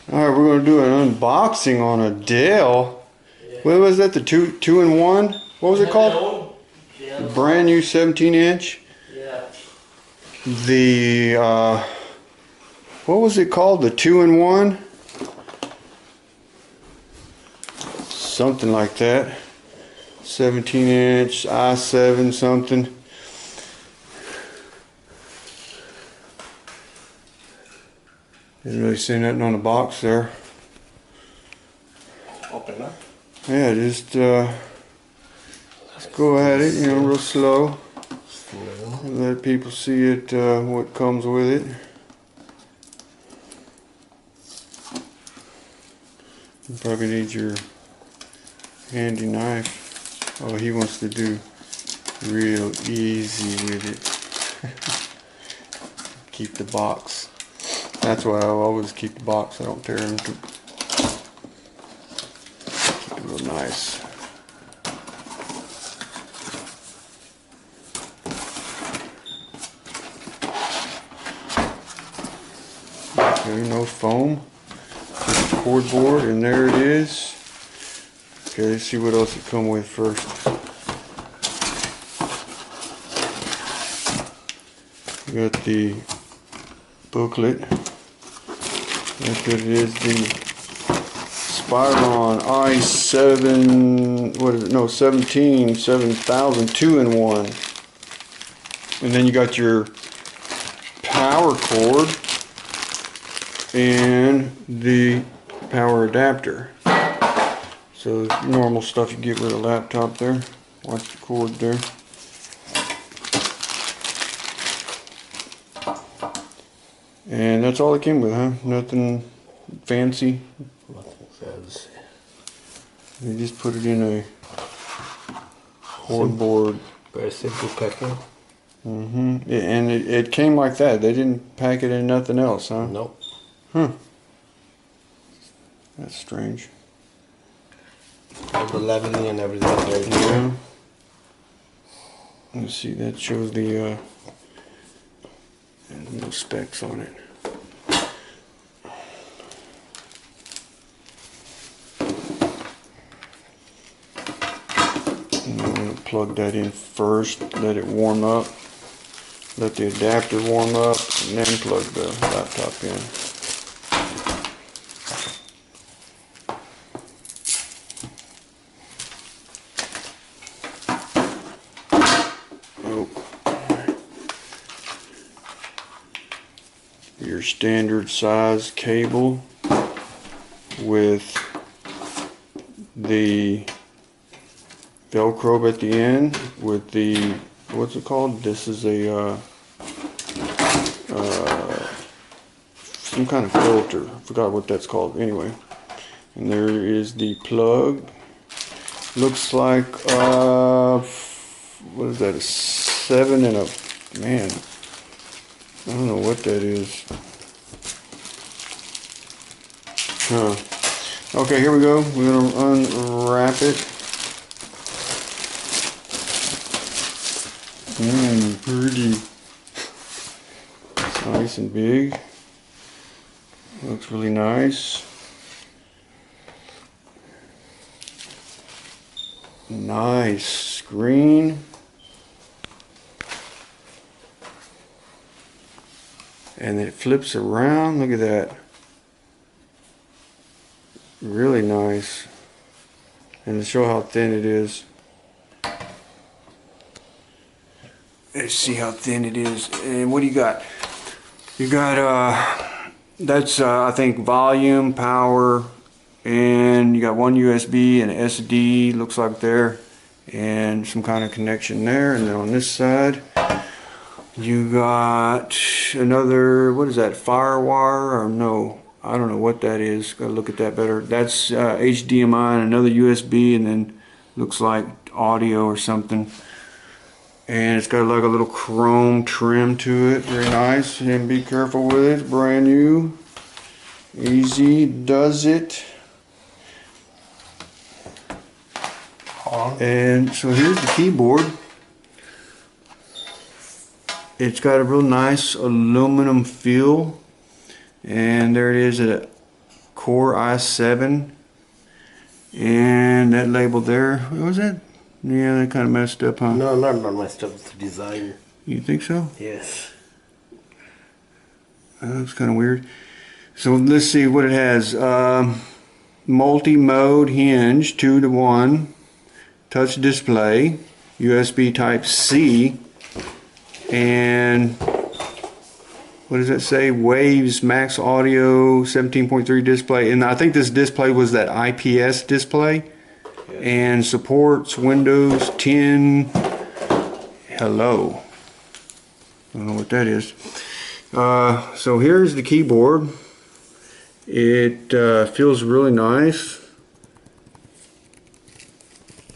Alright, we're going to do an unboxing on a Dell. Yeah. What was that? The two-in-one? What was it called? Yeah. Brand new 17-inch. Yeah. The, what was it called? The two-in-one? Something like that. 17-inch, i7 something. Didn't really see nothing on the box there. Open up. Yeah, just let's go at it, real slow. Let people see it, what comes with it. You probably need your handy knife. Oh, he wants to do real easy with it. Keep the box. That's why I always keep the box. I don't tear them. Keep it real nice. Okay, no foam. Just cardboard, and there it is. Okay, let's see what else it comes with first. We got the booklet. That's what it is. The Inspiron i7. What is it? No, 7000 2-in-1. And then you got your power cord and the power adapter. So normal stuff you get with a laptop there. Watch the cord there. And that's all it came with, huh? Nothing fancy. Nothing fancy. They just put it in a cardboard. Very simple packing. And it came like that. They didn't pack it in nothing else, huh? Nope. Huh. That's strange. All the leveling and everything there. Yeah. Let's see, that shows the there's no specs on it. And I'm going to plug that in first, let it warm up, let the adapter warm up, and then plug the laptop in. Your standard size cable with the Velcro at the end with the, what's it called? This is a some kind of filter. I forgot what that's called. Anyway, and there is the plug. Looks like what is that? A 7 and a man. I don't know what that is. Huh. Okay, here we go. We're going to unwrap it. Pretty. It's nice and big. Looks really nice. Nice screen. And it flips around. Look at that. Really nice. And to show how thin it is. Let's see how thin it is. And what do you got? You got that's I think volume, power, and you got one USB and SD, looks like there, and some kind of connection there. And then on this side you got another, what is that, firewire, or no, I don't know what that is, gotta look at that better. That's HDMI and another USB, and then looks like audio or something. And it's got like a little chrome trim to it, very nice. And be careful with it, brand new. Easy does it. And so here's the keyboard. It's got a real nice aluminum feel, and there it is, a Core i7. And that label there, what was that? Yeah, that kind of messed up, huh? No, not messed up. It's the design. You think so? Yes. That's kind of weird. So let's see what it has. Multi-mode hinge, 2-to-1. Touch display. USB Type-C. And what does that say? Waves Max Audio 17.3 display. And I think this display was that IPS display. Yes. And supports Windows 10. Hello. I don't know what that is. So here's the keyboard. It feels really nice.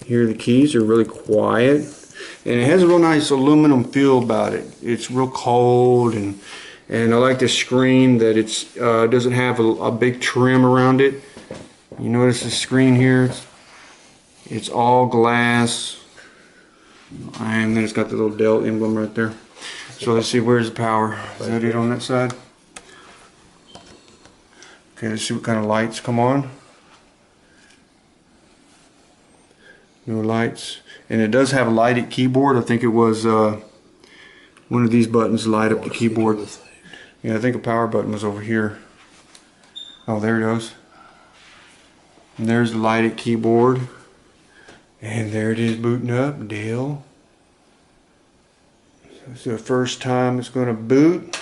Here the keys are really quiet. And it has a real nice aluminum feel about it. It's real cold, and I like the screen that it's doesn't have a big trim around it. You notice the screen here? It's all glass. And then it's got the little Dell emblem right there. So let's see, where's the power? Is that it on that side? Okay, let's see what kind of lights come on. No lights. And it does have a lighted keyboard. I think it was one of these buttons light up the keyboard. Yeah, I think a power button was over here. Oh, there it goes. And there's the lighted keyboard. And there it is booting up, Dell. So it's the first time it's going to boot.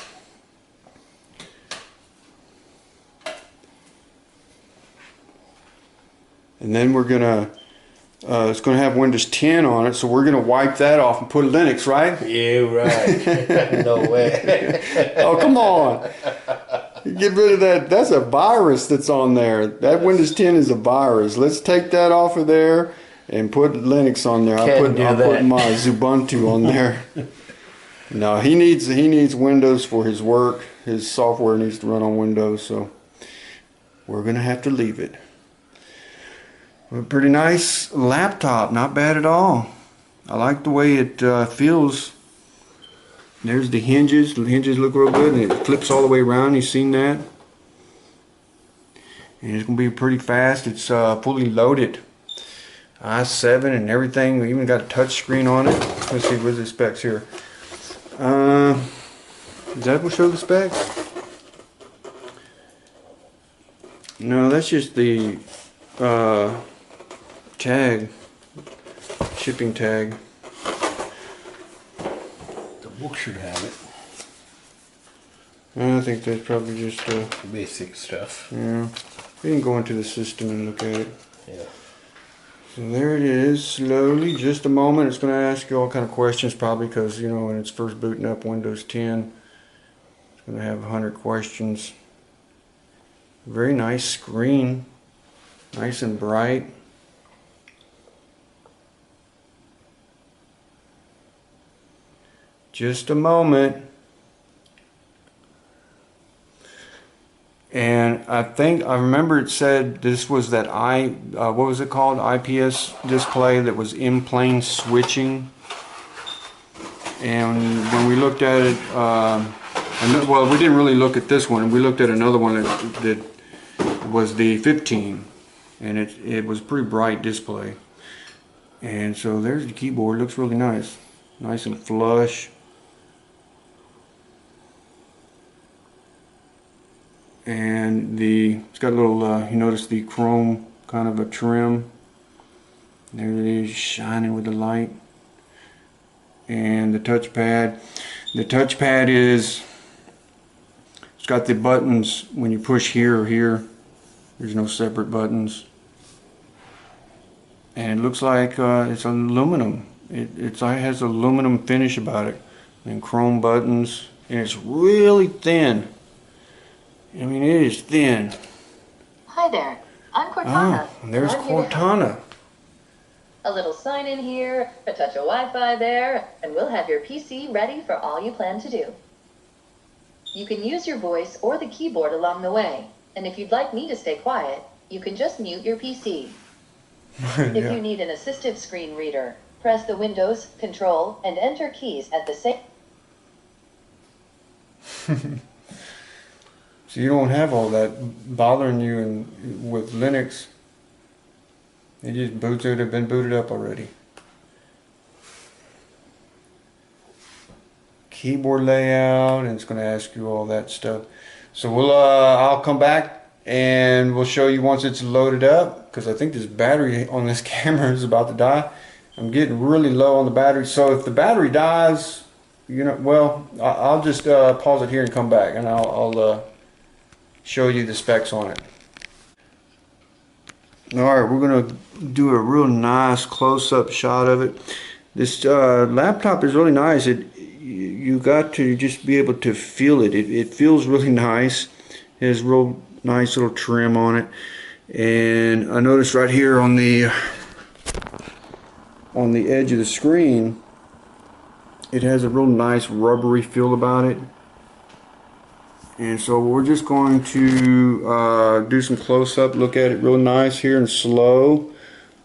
And then we're gonna, it's gonna have Windows 10 on it, so we're gonna wipe that off and put Linux, right? Yeah, right. No way. Oh, come on. Get rid of that. That's a virus that's on there. That Windows 10 is a virus. Let's take that off of there and put Linux on there. I'll put my Ubuntu on there. No, he needs Windows for his work. His software needs to run on Windows, so we're gonna have to leave it. A pretty nice laptop, not bad at all. I like the way it feels. There's the hinges. The hinges look real good, and it flips all the way around. You've seen that. And it's gonna be pretty fast. It's fully loaded. i7 and everything. We even got a touch screen on it. Let's see, where's the specs here? Does that show the specs? No, that's just the tag, shipping tag. The book should have it. I think that's probably just Basic stuff. yeah. We can go into the system and look at it. Yeah. So there it is, slowly, just a moment. It's going to ask you all kind of questions probably because, you know, when it's first booting up Windows 10, it's going to have 100 questions. Very nice screen, nice and bright. Just a moment. And I remember it said this was that what was it called? IPS display that was in-plane switching. And when we looked at it, well, we didn't really look at this one. We looked at another one that was the 15, and it was a pretty bright display. And so there's the keyboard. Looks really nice, nice and flush. And it's got a little, you notice the chrome kind of a trim. There it is, shining with the light. And the touchpad. The touchpad it's got the buttons when you push here or here. There's no separate buttons. And it looks like it's aluminum. It has aluminum finish about it. And chrome buttons. And it's really thin. I mean, it is thin. Hi there, I'm Cortana. Oh, there's Cortana. A little sign in here, a touch of Wi-Fi there, and we'll have your PC ready for all you plan to do. You can use your voice or the keyboard along the way, and if you'd like me to stay quiet, you can just mute your PC. If you need an assistive screen reader, press the Windows, Control, and Enter keys at the same. So you don't have all that bothering you with Linux. It just boots it, have been booted up already. Keyboard layout, and it's going to ask you all that stuff. So I'll come back and we'll show you once it's loaded up, because I think this battery on this camera is about to die. I'm getting really low on the battery, so if the battery dies, well, I'll just pause it here and come back, and I'll show you the specs on it. Alright, we're going to do a real nice close-up shot of it. This laptop is really nice. You got to just be able to feel it. It feels really nice. It has real nice little trim on it. And I noticed right here on the edge of the screen, it has a real nice rubbery feel about it. And so we're just going to do some close-up, look at it real nice here and slow.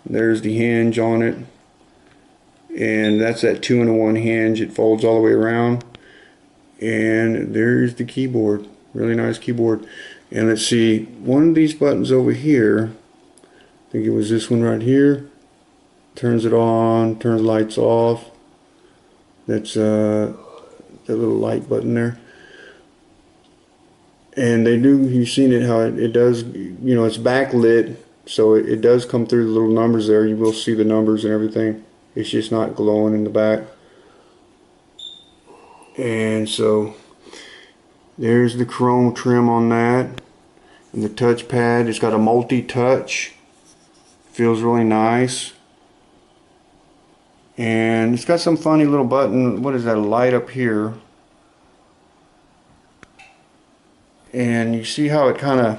There's the hinge on it. And that's that 2-in-1 hinge. It folds all the way around. And there's the keyboard. Really nice keyboard. And let's see, one of these buttons over here, I think it was this one right here, turns it on, turns lights off. That's that little light button there. And they do, you've seen it, how it does, it's backlit, so it does come through the little numbers there. You will see the numbers and everything. It's just not glowing in the back. And so there's the chrome trim on that. And the touchpad, it's got a multi-touch. Feels really nice. And it's got some funny little button. What is that, a light up here? And you see how it kind of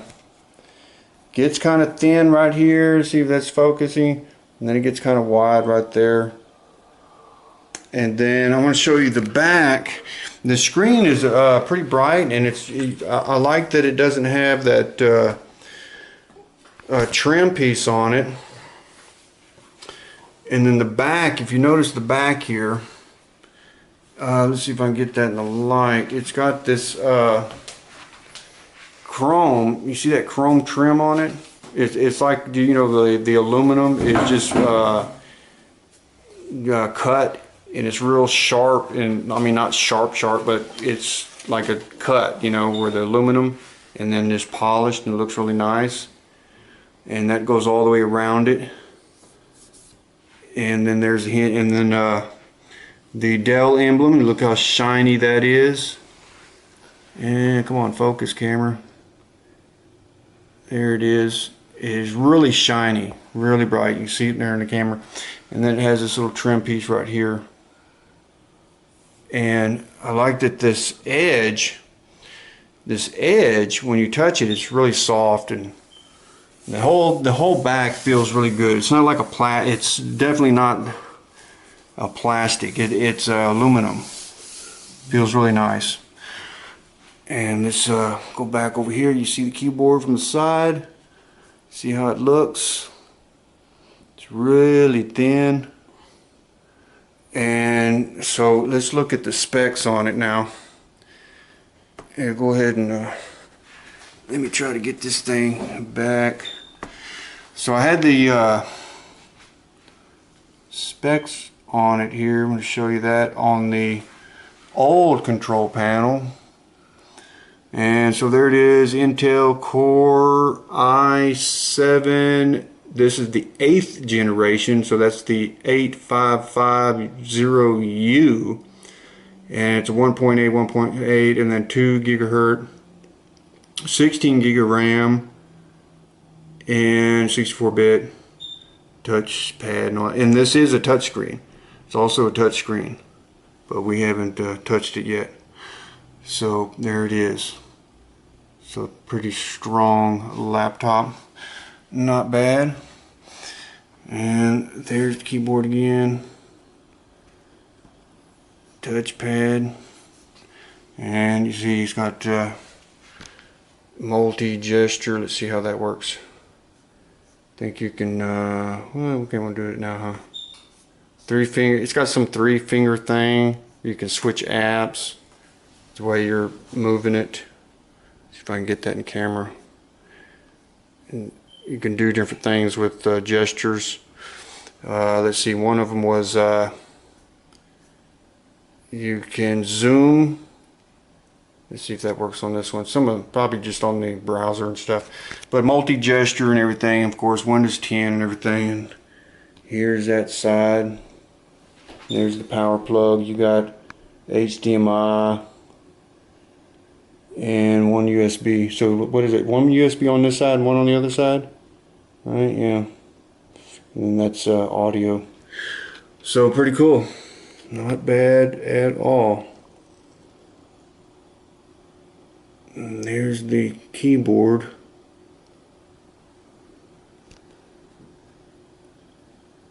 gets kind of thin right here. See if that's focusing. And then it gets kind of wide right there. And then I want to show you the back. The screen is pretty bright, and I like that it doesn't have that trim piece on it. And then the back, if you notice the back here, let's see if I can get that in the light. It's got this chrome. You see that chrome trim on it? It's like, the aluminum is just cut, and it's real sharp, and I mean not sharp, but it's like a cut, where the aluminum, and then just polished, and it looks really nice. And that goes all the way around it. And then there's the Dell emblem. Look how shiny that is. And come on, focus camera. There it is. It is really shiny, really bright. You can see it there in the camera. And then it has this little trim piece right here. And I like that this edge, when you touch it, it's really soft, and the whole back feels really good. It's not like it's definitely not a plastic. It's aluminum. Feels really nice. And let's go back over here. You see the keyboard from the side. See how it looks. It's really thin. And so let's look at the specs on it now. Here, go ahead and let me try to get this thing back. So I had the specs on it here. I'm going to show you that on the old control panel. And so there it is, Intel Core i7. This is the 8th generation, so that's the 8550U. And it's a 1.8, and then 2 gigahertz, 16 gig of RAM, and 64-bit touchpad. And this is a touchscreen. It's also a touchscreen, but we haven't touched it yet. So there it is. So pretty strong laptop. Not bad. And there's the keyboard again. Touchpad. And you see it's got multi-gesture. Let's see how that works. I think you can, well, we can't do it now, huh? 3-finger, it's got some 3-finger thing. You can switch apps. The way you're moving it. See if I can get that in camera. And you can do different things with gestures. Let's see, one of them was you can zoom. Let's see if that works on this one. Some of them probably just on the browser and stuff. But multi-gesture and everything, of course, Windows 10 and everything. And here's that side. There's the power plug. You got HDMI and one USB. So what is it? One USB on this side and one on the other side? Right, yeah. And that's audio. So pretty cool. Not bad at all. And there's the keyboard.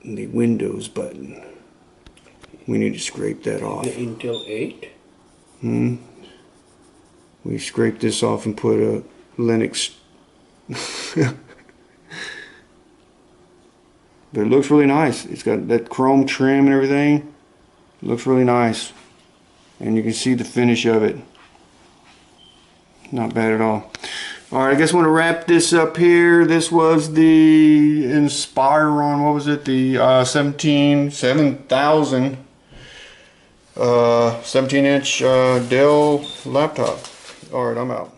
And the Windows button. We need to scrape that off. The Intel 8? We scrape this off and put a Linux. But it looks really nice. It's got that chrome trim and everything. It looks really nice. And you can see the finish of it. Not bad at all. Alright, I guess I want to wrap this up here. This was the Inspiron, what was it? The 7000 17-inch Dell laptop. Alright, I'm out.